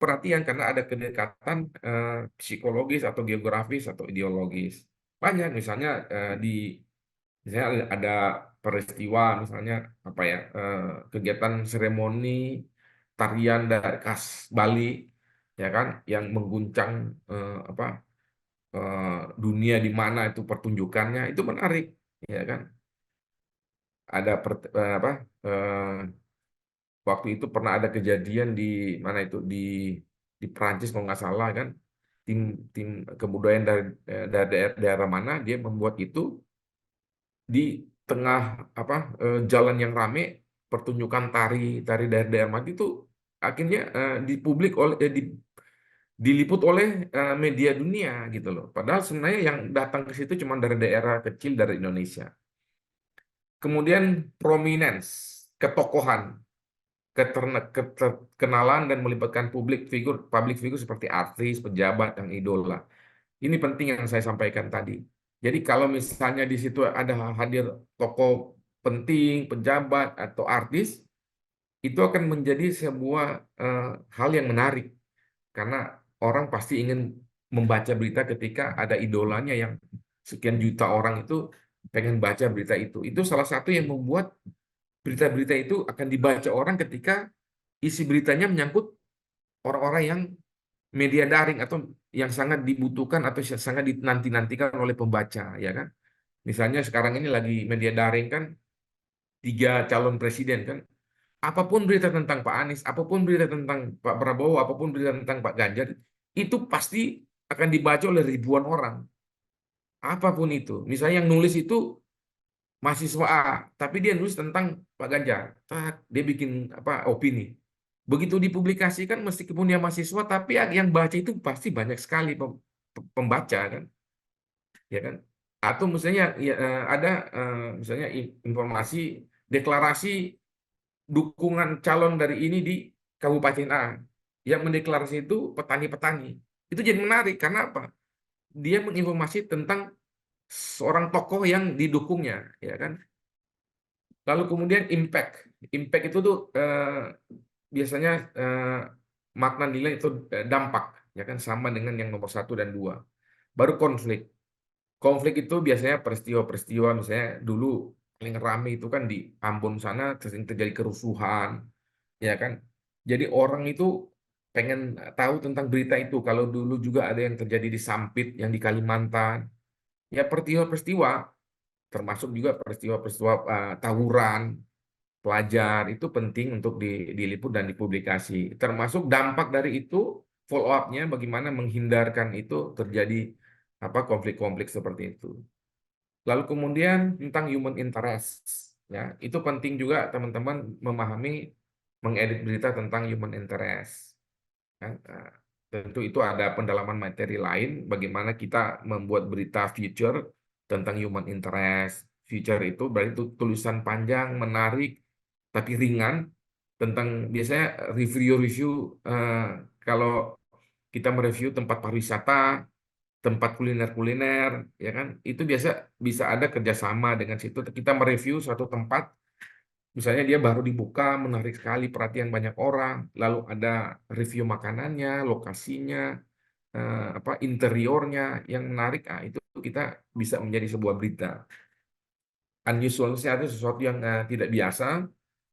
perhatian karena ada kedekatan psikologis atau geografis atau ideologis. Banyak misalnya misalnya ada peristiwa misalnya apa ya kegiatan seremoni tarian dari khas Bali ya kan yang mengguncang apa dunia di mana itu pertunjukannya itu menarik ya kan ada apa eh, waktu itu pernah ada kejadian di mana itu di Prancis kalau nggak salah kan tim tim kebudayaan dari daerah mana dia membuat itu di tengah apa jalan yang rame pertunjukan tari tari dari daerah mana itu akhirnya dipublik oleh diliput oleh media dunia gitu loh. Padahal sebenarnya yang datang ke situ cuma dari daerah kecil dari Indonesia. Kemudian prominence, ketokohan, kenalan dan melibatkan public figure seperti artis, pejabat, dan idola. Ini penting yang saya sampaikan tadi. Jadi kalau misalnya di situ ada hadir tokoh penting, pejabat atau artis, itu akan menjadi sebuah hal yang menarik karena orang pasti ingin membaca berita ketika ada idolanya yang sekian juta orang itu pengen baca berita itu. Itu salah satu yang membuat berita-berita itu akan dibaca orang ketika isi beritanya menyangkut orang-orang yang media daring atau yang sangat dibutuhkan atau sangat dinanti-nantikan oleh pembaca, ya kan? Misalnya sekarang ini lagi media daring kan 3 calon presiden kan. Apapun berita tentang Pak Anies, apapun berita tentang Pak Prabowo, apapun berita tentang Pak Ganjar, itu pasti akan dibaca oleh ribuan orang. Apapun itu. Misalnya yang nulis itu mahasiswa A, tapi dia nulis tentang Pak Ganjar. Tak, dia bikin apa opini. Begitu dipublikasikan, meskipun dia mahasiswa, tapi yang baca itu pasti banyak sekali pembaca kan, ya kan? Atau misalnya ya, ada misalnya informasi deklarasi dukungan calon dari ini di Kabupaten A, yang mendeklarasi itu petani-petani. Itu jadi menarik karena apa? Dia menginformasi tentang seorang tokoh yang didukungnya, ya kan? Lalu kemudian impact. Impact itu tuh biasanya makna nilai itu dampak, ya kan sama dengan yang nomor 1 dan 2. Baru konflik. Konflik itu biasanya peristiwa-peristiwa, misalnya dulu paling ramai itu kan di Ambon sana sering terjadi kerusuhan, ya kan? Jadi orang itu pengen tahu tentang berita itu. Kalau dulu juga ada yang terjadi di Sampit, yang di Kalimantan, ya peristiwa-peristiwa, termasuk juga peristiwa-peristiwa tawuran pelajar itu penting untuk diliput dan dipublikasi. Termasuk dampak dari itu, follow up-nya bagaimana menghindarkan itu terjadi apa konflik-konflik seperti itu. Lalu kemudian tentang human interest, ya itu penting juga teman-teman memahami mengedit berita tentang human interest. Ya. Tentu itu ada pendalaman materi lain, bagaimana kita membuat berita feature tentang human interest. Feature itu berarti itu tulisan panjang, menarik, tapi ringan tentang biasanya review-review kalau kita mereview tempat pariwisata, tempat kuliner-kuliner, ya kan? Itu biasa bisa ada kerjasama dengan situ. Kita mereview suatu tempat, misalnya dia baru dibuka, menarik sekali perhatian banyak orang, lalu ada review makanannya, lokasinya, apa interiornya yang menarik, itu kita bisa menjadi sebuah berita. Unusual itu sesuatu yang tidak biasa,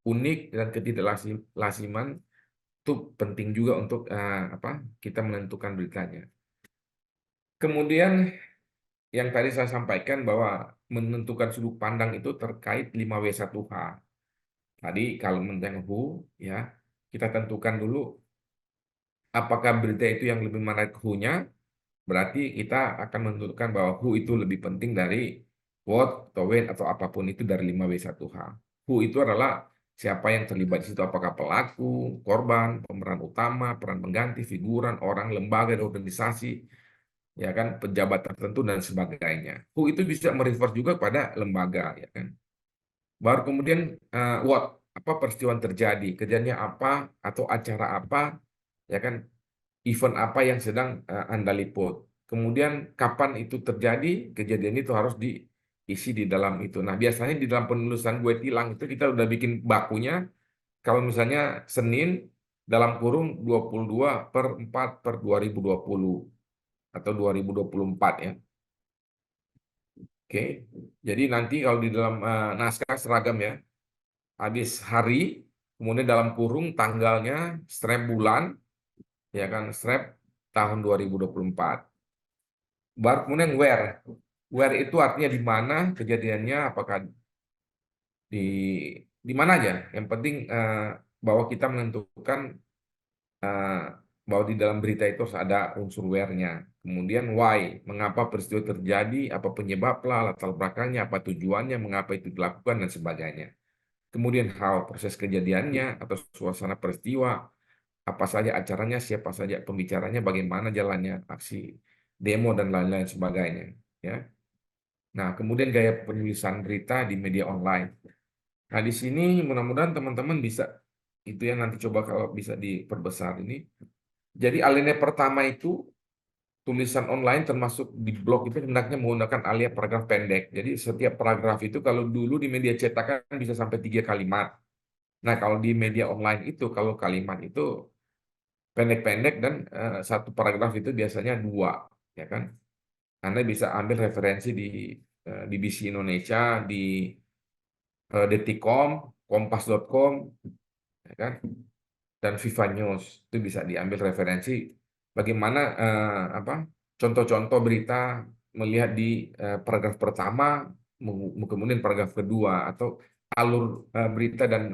unik dan ketidaklasiman itu penting juga untuk apa kita menentukan beritanya. Kemudian yang tadi saya sampaikan bahwa menentukan sudut pandang itu terkait 5W1H. Tadi kalau tentang WHO ya kita tentukan dulu apakah berita itu yang lebih menarik WHO-nya, berarti kita akan menentukan bahwa WHO itu lebih penting dari what atau when atau apapun itu dari 5W1H. WHO itu adalah siapa yang terlibat di situ, apakah pelaku, korban, pemeran utama, peran pengganti, figuran, orang, lembaga, dan organisasi, ya kan, pejabat tertentu dan sebagainya. WHO itu bisa merefer juga pada lembaga, ya kan. Baru kemudian what, apa peristiwa yang terjadi, kejadiannya apa atau acara apa, ya kan, event apa yang sedang Anda liput. Kemudian kapan itu terjadi, kejadian itu harus diisi di dalam itu. Nah, biasanya di dalam penulisan gue tilang itu kita udah bikin bakunya. Kalau misalnya Senin, dalam kurung 22/4/2020 atau 2024 ya. Oke, jadi nanti kalau di dalam naskah seragam ya, habis hari, kemudian dalam kurung tanggalnya, strap bulan, ya kan, strap tahun 2024. Baru kemudian where. Where itu artinya di mana kejadiannya, apakah di di mana aja. Yang penting bahwa kita menentukan eh, bahwa di dalam berita itu harus ada unsur where-nya. Kemudian why, mengapa peristiwa terjadi, apa penyebabnya, latar belakangnya, apa tujuannya, mengapa itu dilakukan dan sebagainya. Kemudian how, proses kejadiannya atau suasana peristiwa, apa saja acaranya, siapa saja pembicaranya, bagaimana jalannya aksi demo dan lain-lain sebagainya. Ya. Nah, kemudian gaya penulisan berita di media online. Nah, di sini mudah-mudahan teman-teman bisa itu yang nanti coba kalau bisa diperbesar ini. Jadi alinea pertama itu tulisan online termasuk di blog itu hendaknya menggunakan alinea paragraf pendek. Jadi setiap paragraf itu kalau dulu di media cetak kan bisa sampai 3 kalimat. Nah, kalau di media online itu kalau kalimat itu pendek-pendek dan satu paragraf itu biasanya 2, ya kan? Anda bisa ambil referensi di BBC Indonesia, di Detikcom, Kompas.com, ya kan? Dan Viva News itu bisa diambil referensi bagaimana apa contoh-contoh berita melihat di paragraf pertama, kemudian paragraf kedua atau alur berita dan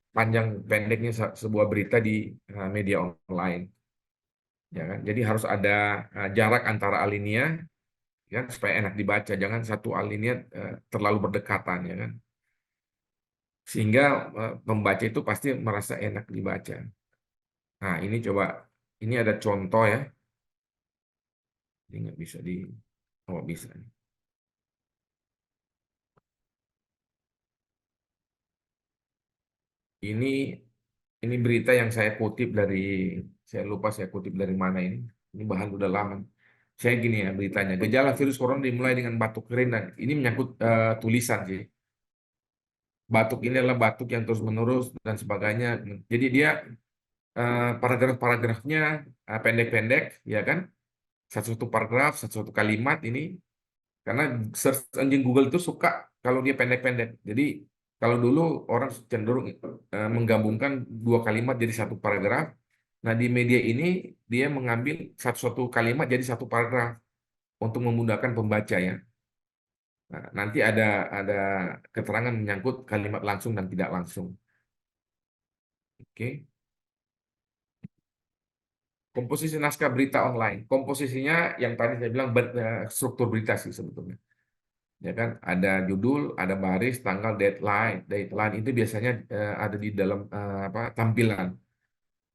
panjang pendeknya sebuah berita di media online, ya kan? Jadi harus ada jarak antara alinea, ya, supaya enak dibaca. Jangan satu alinea terlalu berdekatan, ya kan? Sehingga pembaca itu pasti merasa enak dibaca. Nah, ini coba, ini ada contoh ya. Ini nggak bisa oh bisa. Ini ini berita yang saya kutip dari, saya lupa saya kutip dari mana ini. Ini bahan udah lama. Saya gini ya beritanya. Gejala virus corona dimulai dengan batuk kering dan ini menyangkut tulisan sih. Batuk ini adalah batuk yang terus menerus dan sebagainya. Jadi dia paragraf-paragrafnya pendek-pendek, ya kan? Satu-satu paragraf, satu-satu kalimat ini. Karena search engine Google itu suka kalau dia pendek-pendek. Jadi kalau dulu orang cenderung menggabungkan 2 kalimat jadi satu paragraf. Nah, di media ini dia mengambil satu-satu kalimat jadi satu paragraf untuk memudahkan pembaca ya. Nah, nanti ada keterangan menyangkut kalimat langsung dan tidak langsung. Oke. Komposisi naskah berita online. Komposisinya yang tadi saya bilang struktur berita sih sebetulnya. Ya kan, ada judul, ada baris, tanggal, deadline. Deadline itu biasanya ada di dalam apa tampilan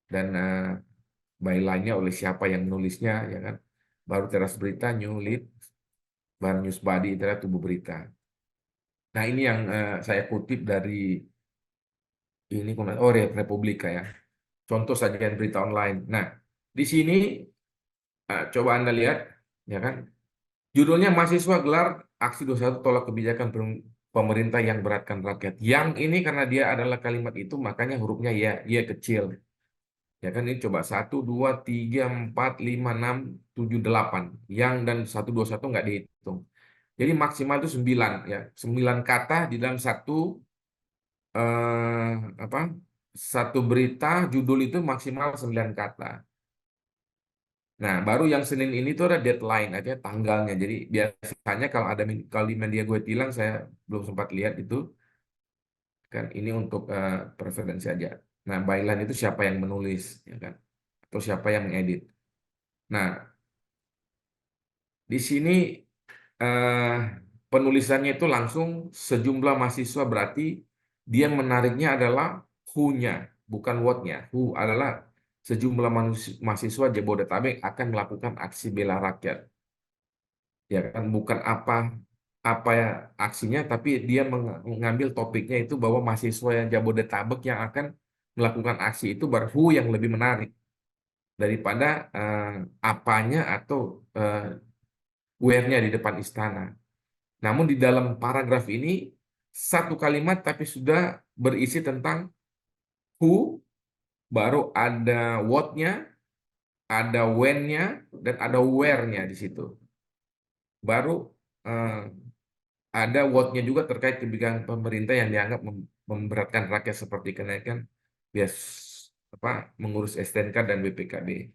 dan byline-nya oleh siapa yang menulisnya, ya kan. Baru teras berita, new lead, baru news body itu adalah tubuh berita. Nah, ini yang saya kutip dari ini oh Republika ya. Contoh sajian berita online. Nah, di sini coba Anda lihat, ya kan. Judulnya mahasiswa gelar aksi 21 tolak kebijakan pemerintah yang beratkan rakyat. Yang ini karena dia adalah kalimat itu makanya hurufnya ya kecil. Ya kan ini coba 1, 2, 3, 4, 5, 6, 7, 8. Yang dan 1, 2, 1 nggak dihitung. Jadi maksimal itu 9 ya. 9 kata di dalam eh, apa? Satu berita judul itu maksimal 9 kata. Nah, baru yang Senin ini tuh ada deadline aja tanggalnya. Jadi biasanya kalau di media gue tilang saya belum sempat lihat itu kan ini untuk preferensi aja. Nah, byline itu siapa yang menulis ya kan atau siapa yang mengedit. Nah, di sini eh, penulisannya itu langsung sejumlah mahasiswa berarti dia menariknya adalah who-nya, bukan what-nya. Who adalah sejumlah mahasiswa Jabodetabek akan melakukan aksi bela rakyat. Ya kan bukan apa ya aksinya tapi dia mengambil topiknya itu bahwa mahasiswa yang Jabodetabek yang akan melakukan aksi itu baru yang lebih menarik daripada apanya atau eh, where-nya di depan istana. Namun di dalam paragraf ini satu kalimat tapi sudah berisi tentang who baru ada what-nya, ada when-nya, dan ada where-nya di situ. Baru eh, ada what-nya juga terkait kebijakan pemerintah yang dianggap memberatkan rakyat seperti kenaikan bias apa mengurus STNK dan BPKB.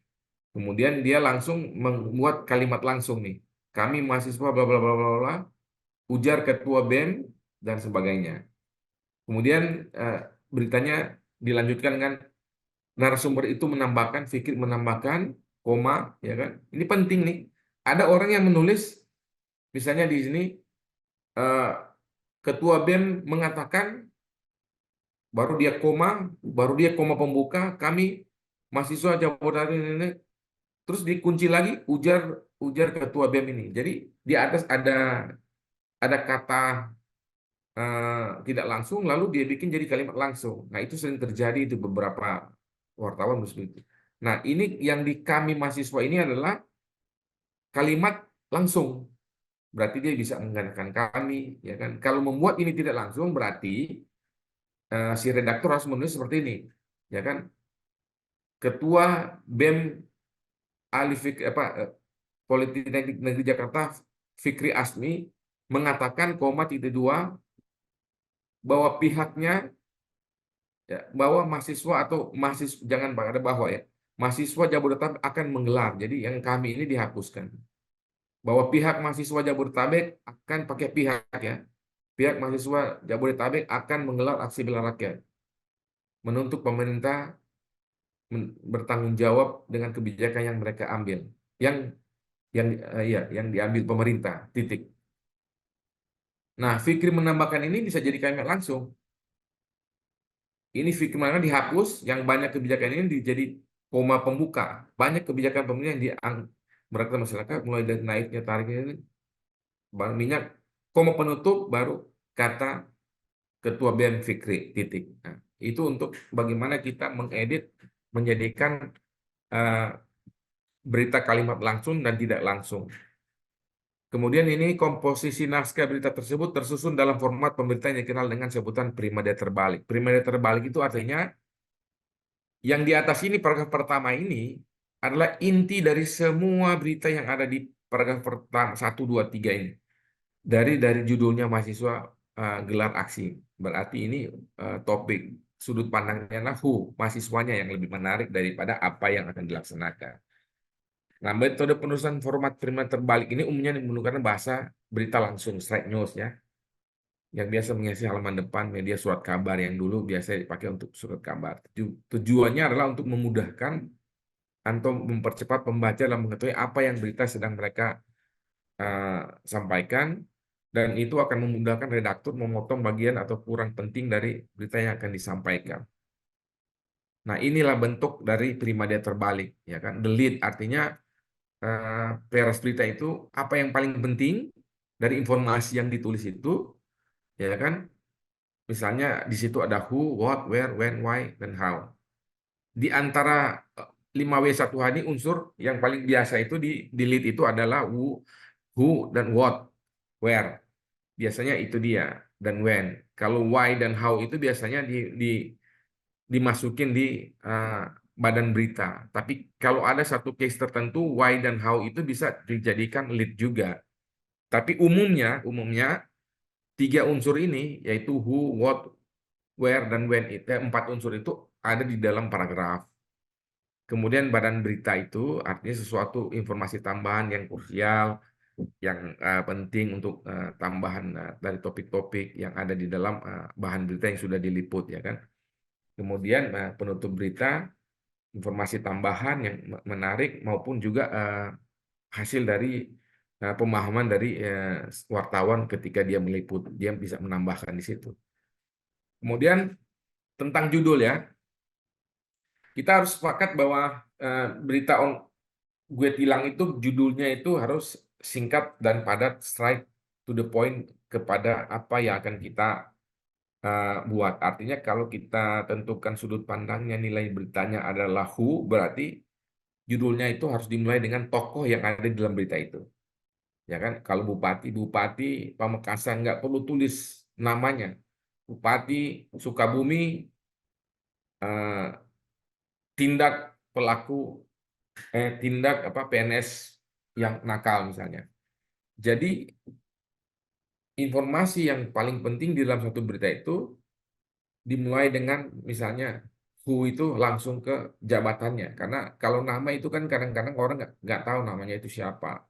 Kemudian dia langsung membuat kalimat langsung nih. Kami mahasiswa bla bla bla bla bla, ujar ketua BEM dan sebagainya. Kemudian beritanya dilanjutkan dengan narasumber itu menambahkan, Fikri menambahkan, koma, ya kan? Ini penting nih. Ada orang yang menulis, misalnya di sini, eh, ketua BEM mengatakan, baru dia koma pembuka, kami mahasiswa Jabodetabek ini, terus dikunci lagi, ujar ujar ketua BEM ini. Jadi di atas ada kata tidak langsung, lalu dia bikin jadi kalimat langsung. Nah, itu sering terjadi di beberapa wartawan seperti itu. Nah, ini yang di kami mahasiswa ini adalah kalimat langsung. Berarti dia bisa menggantikan kami, ya kan? Kalau membuat ini tidak langsung, berarti si redaktur harus menulis seperti ini, ya kan? Ketua BEM Politeknik Negeri Jakarta Fikri Asmi mengatakan koma titik dua bahwa pihaknya, ya, bahwa mahasiswa atau mahasiswa, jangan ada bahwa, ya, mahasiswa Jabodetabek akan menggelar. Jadi yang kami ini dihapuskan. Bahwa pihak mahasiswa Jabodetabek akan pakai pihak, ya. Pihak mahasiswa Jabodetabek akan menggelar aksi bela rakyat, menuntut pemerintah bertanggung jawab dengan kebijakan yang mereka ambil. Yang diambil pemerintah. Titik. Nah, Fikri menambahkan ini bisa jadi kalimat langsung. Ini Fikri menambahkan dihapus, yang banyak kebijakan ini jadi koma pembuka. Banyak kebijakan pemerintah yang mereka masyarakat, mulai dari naiknya tarif ini, baru minyak, koma penutup, baru kata Ketua BEM Fikri, titik. Nah, itu untuk bagaimana kita mengedit, menjadikan uh, berita kalimat langsung dan tidak langsung. Kemudian ini komposisi naskah berita tersebut tersusun dalam format pemberitaan yang dikenal dengan sebutan primadia terbalik. Primadia terbalik itu artinya yang di atas ini, paragraf pertama ini adalah inti dari semua berita yang ada di paragraf pertama 1, 2, 3 ini. Dari judulnya mahasiswa gelar aksi. Berarti ini topik sudut pandangnya adalah mahasiswanya yang lebih menarik daripada apa yang akan dilaksanakan. Nah, metode penulisan format primadia terbalik ini umumnya menggunakan bahasa berita langsung, straight news, ya, yang biasa mengisi halaman depan media surat kabar yang dulu biasa dipakai untuk surat kabar. Tujuannya adalah untuk memudahkan atau mempercepat pembaca dalam mengetahui apa yang berita sedang mereka uh, sampaikan, dan itu akan memudahkan redaktur memotong bagian atau kurang penting dari berita yang akan disampaikan. Nah, inilah bentuk dari primadia terbalik, ya kan? The lead artinya peras berita itu apa yang paling penting dari informasi yang ditulis itu, ya kan? Misalnya di situ ada who, what, where, when, why, dan how. Di antara 5W1H ini unsur yang paling biasa itu di lead itu adalah who dan what, where. Biasanya itu dia, dan when. Kalau why dan how itu biasanya dimasukin di badan berita. Tapi kalau ada satu case tertentu, why dan how itu bisa dijadikan lead juga. Tapi umumnya tiga unsur ini, yaitu who, what, where, dan when, itu empat unsur itu ada di dalam paragraf. Kemudian badan berita itu artinya sesuatu informasi tambahan yang krusial, yang penting untuk tambahan dari topik-topik yang ada di dalam bahan berita yang sudah diliput, ya kan. Kemudian penutup berita, informasi tambahan yang menarik maupun juga hasil dari pemahaman dari wartawan ketika dia meliput, dia bisa menambahkan di situ. Kemudian tentang judul, ya, kita harus sepakat bahwa berita gue tilang itu judulnya itu harus singkat dan padat, straight to the point kepada apa yang akan kita buat. Artinya kalau kita tentukan sudut pandangnya, nilai beritanya adalah who, berarti judulnya itu harus dimulai dengan tokoh yang ada di dalam berita itu. Ya kan, kalau Bupati Pamekasan nggak perlu tulis namanya. Bupati Sukabumi tindak pelaku tindak apa PNS yang nakal misalnya. Jadi informasi yang paling penting di dalam satu berita itu dimulai dengan misalnya who itu langsung ke jabatannya, karena kalau nama itu kan kadang-kadang orang nggak tahu namanya itu siapa.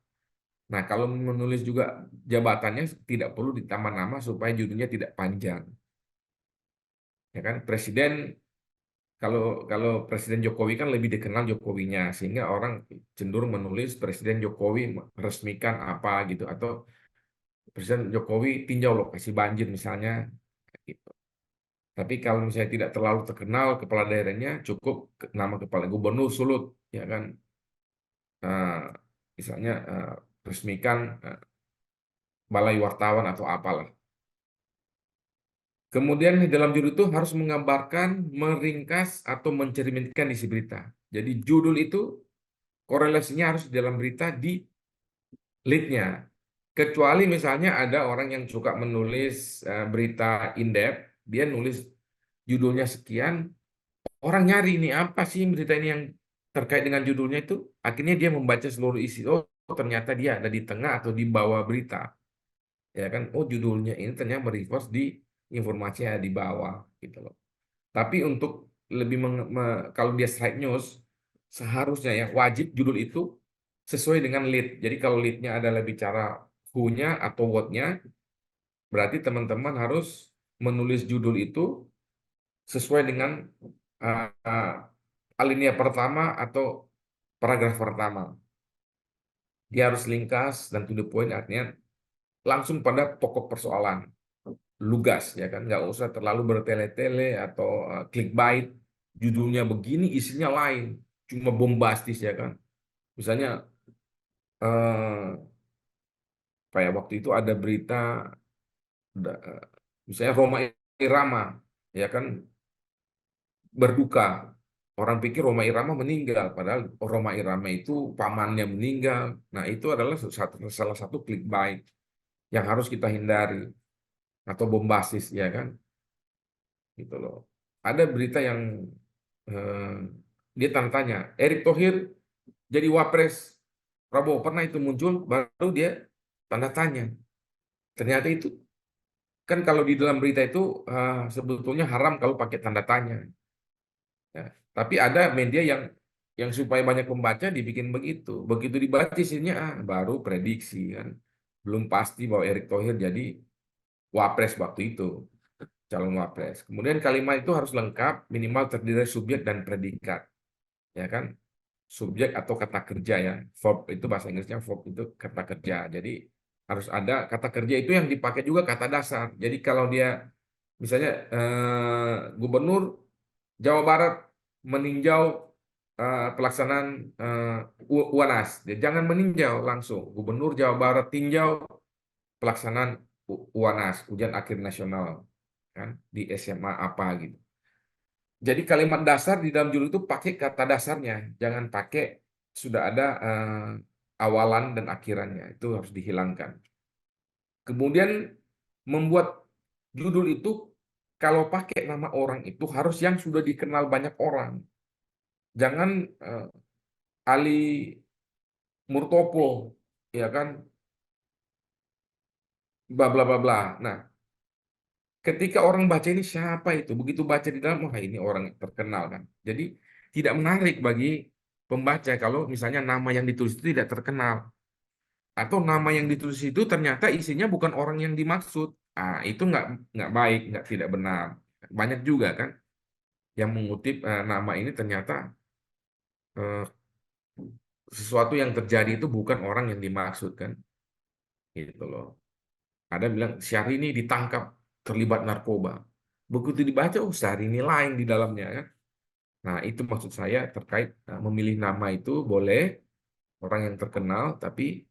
Nah, kalau menulis juga jabatannya tidak perlu ditambah nama supaya judulnya tidak panjang. Ya kan, presiden kalau kalau Presiden Jokowi kan lebih dikenal Jokowinya, sehingga orang cenderung menulis Presiden Jokowi resmikan apa gitu, atau Presiden Jokowi tinjau lokasi banjir misalnya gitu. Tapi kalau misalnya tidak terlalu terkenal kepala daerahnya, cukup nama kepala gubernur Sulut, ya kan. Eh, misalnya resmikan balai wartawan atau apalah. Kemudian di dalam judul itu harus menggambarkan, meringkas atau mencerminkan isi berita. Jadi judul itu korelasinya harus di dalam berita di lead-nya. Kecuali misalnya ada orang yang suka menulis berita in-depth, dia nulis judulnya sekian, orang nyari ini apa sih berita ini yang terkait dengan judulnya itu, akhirnya dia membaca seluruh isi. Oh, ternyata dia ada di tengah atau di bawah berita, ya kan? Oh, judulnya ini ternyata mereverse di informasinya di bawah, gitu loh. Tapi untuk lebih kalau dia slide news, seharusnya ya wajib judul itu sesuai dengan lead. Jadi kalau leadnya adalah bicara who-nya atau what-nya, berarti teman-teman harus menulis judul itu sesuai dengan alinea pertama atau paragraf pertama. Dia harus ringkas dan to the point, artinya langsung pada pokok persoalan, lugas, ya kan, nggak usah terlalu bertele-tele atau clickbait, judulnya begini isinya lain, cuma bombastis, ya kan. Misalnya eh, kayak waktu itu ada berita misalnya Roma Irama, ya kan, berduka. Orang pikir Roma Irama meninggal, padahal Roma Irama itu pamannya meninggal. Nah, itu adalah salah satu clickbait yang harus kita hindari, atau bombastis, ya kan, gitu loh. Ada berita yang eh, dia tanda tanya, Erick Thohir jadi wapres Prabowo, pernah itu muncul, baru dia tanda tanya. Ternyata itu kan kalau di dalam berita itu sebetulnya haram kalau pakai tanda tanya. Ya. Tapi ada media yang supaya banyak pembaca dibikin begitu. Begitu dibaca isinya baru prediksi kan. Belum pasti bahwa Erick Thohir jadi wapres waktu itu, calon wapres. Kemudian kalimat itu harus lengkap, minimal terdiri dari subjek dan predikat, ya kan? Subjek atau kata kerja, ya. Verb itu bahasa Inggrisnya, verb itu kata kerja. Jadi harus ada kata kerja itu yang dipakai juga kata dasar. Jadi kalau dia misalnya Gubernur Jawa Barat meninjau pelaksanaan UANAS. Dia jangan meninjau langsung. Gubernur Jawa Barat tinjau pelaksanaan UANAS, ujian akhir nasional, kan, di SMA apa gitu. Jadi kalimat dasar di dalam judul itu pakai kata dasarnya, jangan pakai sudah ada awalan dan akhirannya. Itu harus dihilangkan. Kemudian membuat judul itu, kalau pakai nama orang itu harus yang sudah dikenal banyak orang. Jangan Ali Murtopo, ya kan, bla bla bla bla. Nah, ketika orang baca ini siapa itu, begitu baca di dalam, wah ini orang terkenal kan. Jadi tidak menarik bagi pembaca kalau misalnya nama yang ditulis itu tidak terkenal, atau nama yang ditulis itu ternyata isinya bukan orang yang dimaksud. Itu nggak baik, nggak tidak benar. Banyak juga kan yang mengutip nama ini ternyata eh, sesuatu yang terjadi itu bukan orang yang dimaksud kan, gitu loh. Ada bilang Syahrini ditangkap terlibat narkoba. Begitu dibaca, oh Syahrini lain di dalamnya kan. Nah, itu maksud saya terkait memilih nama itu boleh orang yang terkenal, tapi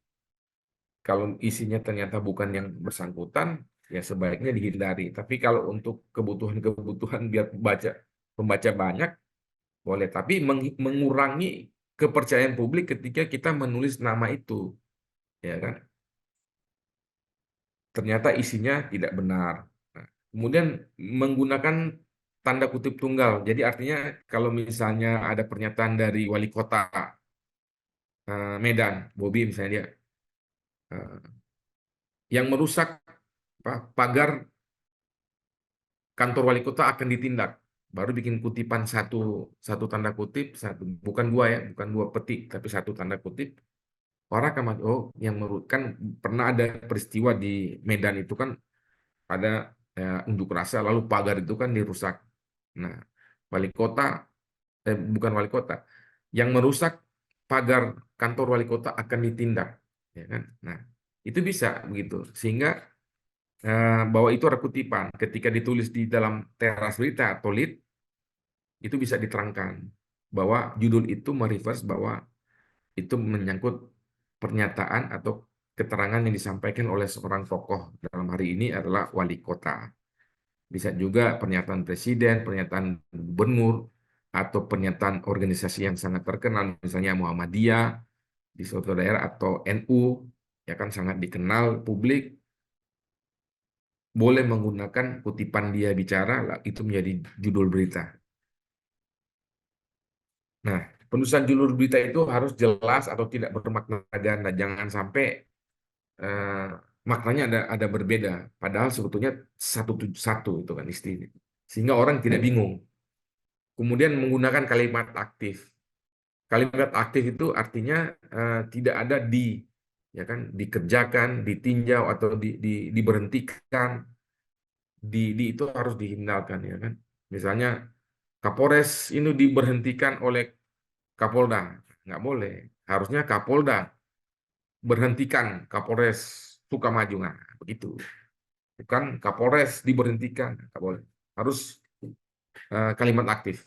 kalau isinya ternyata bukan yang bersangkutan, ya sebaiknya dihindari. Tapi kalau untuk kebutuhan-kebutuhan biar pembaca banyak, boleh. Tapi mengurangi kepercayaan publik ketika kita menulis nama itu, ya kan? Ternyata isinya tidak benar. Nah, kemudian menggunakan tanda kutip tunggal. Jadi artinya kalau misalnya ada pernyataan dari wali kota Medan, Bobi misalnya dia, eh, yang merusak pagar kantor wali kota akan ditindak. Baru bikin kutipan satu satu tanda kutip, satu bukan dua ya, bukan dua petik, tapi satu tanda kutip. Orang akan oh yang kan pernah ada peristiwa di Medan itu kan ada unjuk rasa lalu pagar itu kan dirusak. Nah, wali kota bukan wali kota yang merusak pagar kantor wali kota akan ditindak, ya kan? Nah, itu bisa begitu sehingga bahwa itu ada kutipan ketika ditulis di dalam teras berita atau lead itu bisa diterangkan bahwa judul itu mereverse bahwa itu menyangkut pernyataan atau keterangan yang disampaikan oleh seorang tokoh dalam hari ini adalah wali kota. Bisa juga pernyataan presiden, pernyataan gubernur, atau pernyataan organisasi yang sangat terkenal, misalnya Muhammadiyah di suatu daerah atau NU, ya kan sangat dikenal publik, boleh menggunakan kutipan dia bicara, itu menjadi judul berita. Nah, penulisan judul berita itu harus jelas atau tidak bermakna ganda, jangan sampai eh, maknanya ada berbeda, padahal sebetulnya satu satu itu kan istilah, sehingga orang tidak bingung. Kemudian menggunakan kalimat aktif. Kalimat aktif itu artinya tidak ada ya kan, dikerjakan, ditinjau atau diberhentikan, itu harus dihindarkan ya kan. Misalnya Kapolres ini diberhentikan oleh Kapolda, nggak boleh. Harusnya Kapolda berhentikan Kapolres Sukamaju, nah begitu. Bukan Kapolres diberhentikan, nggak boleh. Harus kalimat aktif.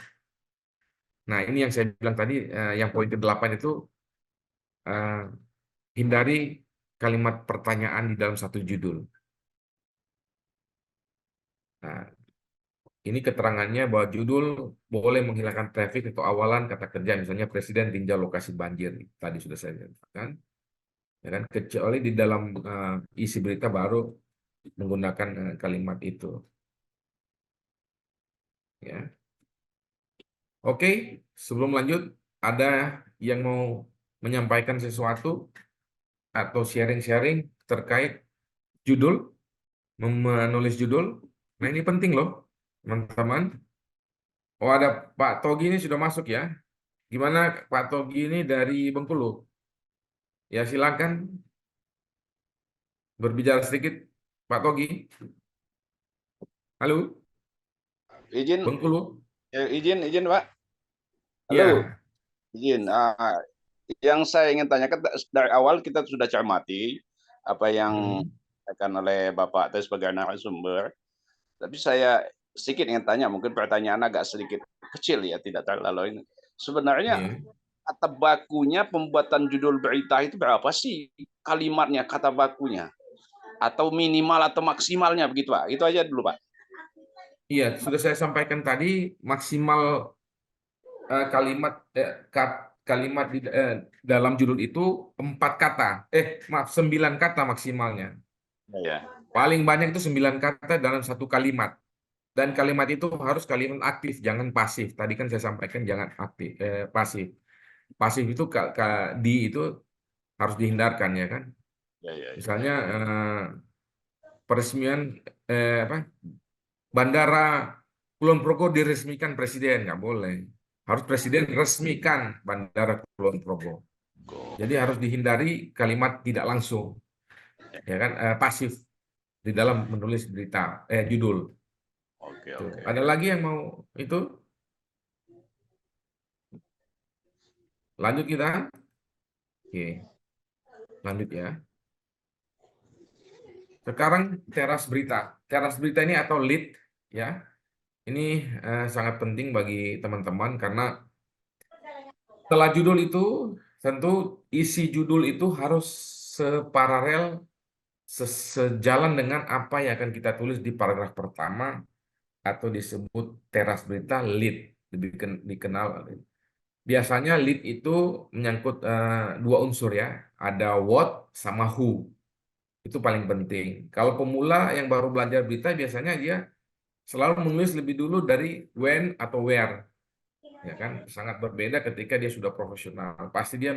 Nah, ini yang saya bilang tadi, yang poin ke-8 itu eh, hindari kalimat pertanyaan di dalam satu judul. Nah, ini keterangannya bahwa judul boleh menghilangkan traffic atau awalan kata kerja, misalnya Presiden tinjau lokasi banjir. Tadi sudah saya katakan, ya kan? Kecuali di dalam isi berita baru menggunakan kalimat itu. Ya, oke. Sebelum lanjut, ada yang mau menyampaikan sesuatu atau sharing-sharing terkait judul, menulis judul. Nah, ini penting loh, teman-teman. Oh, ada Pak Togi ini sudah masuk ya. Gimana Pak Togi ini dari Bengkulu? Ya, silakan berbicara sedikit, Pak Togi. Halo, Izin, Bengkulu. izin, Pak. Halo, Ya, izin. Yang saya ingin tanyakan dari awal kita sudah cermati apa yang hmm, disampaikan oleh Bapak tadi sebagai narasumber. Tapi saya sedikit ingin tanya, mungkin pertanyaan agak sedikit kecil ya, tidak terlalu ini. Sebenarnya ya, kata bakunya pembuatan judul berita itu berapa sih kalimatnya, kata bakunya? Atau minimal atau maksimalnya begitu, Pak? Itu aja dulu, Pak. iya. Sudah saya sampaikan tadi maksimal kalimat kalimat dalam judul itu 4 kata. Maaf, 9 kata maksimalnya. Ya. Paling banyak itu 9 kata dalam satu kalimat. Dan kalimat itu harus kalimat aktif, jangan pasif. Tadi kan saya sampaikan jangan aktif, pasif. Pasif itu di itu harus dihindarkan ya kan. Ya. Misalnya peresmian bandara Kulon Progo diresmikan presiden, nggak boleh. Harus presiden resmikan bandara Kulon Progo. Jadi harus dihindari kalimat tidak langsung, ya kan, pasif di dalam menulis berita, judul. Tuh. Oke. Ada lagi yang mau itu? Lanjut kita. Oke, lanjut ya. Sekarang teras berita. Teras berita ini atau lead ya. Ini sangat penting bagi teman-teman karena setelah judul itu tentu isi judul itu harus separalel, sejalan dengan apa yang akan kita tulis di paragraf pertama atau disebut teras berita lead, lebih dikenal. Biasanya lead itu menyangkut dua unsur ya, ada what sama who. Itu paling penting. Kalau pemula yang baru belajar berita biasanya dia selalu menulis lebih dulu dari when atau where, ya kan? Sangat berbeda ketika dia sudah profesional. Pasti dia